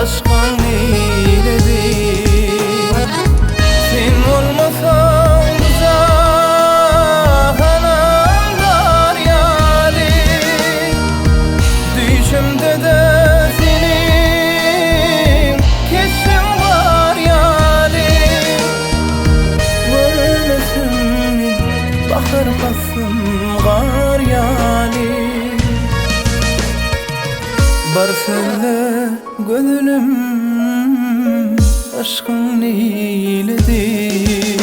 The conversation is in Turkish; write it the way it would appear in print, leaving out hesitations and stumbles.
aşkın eyledim. Sen olmasan uzak anamlar yâri, düşümde de senin kesim var yâri. Görmesin bahar basın gar yâri. Bar söyle gönlüm aşkın eyledi.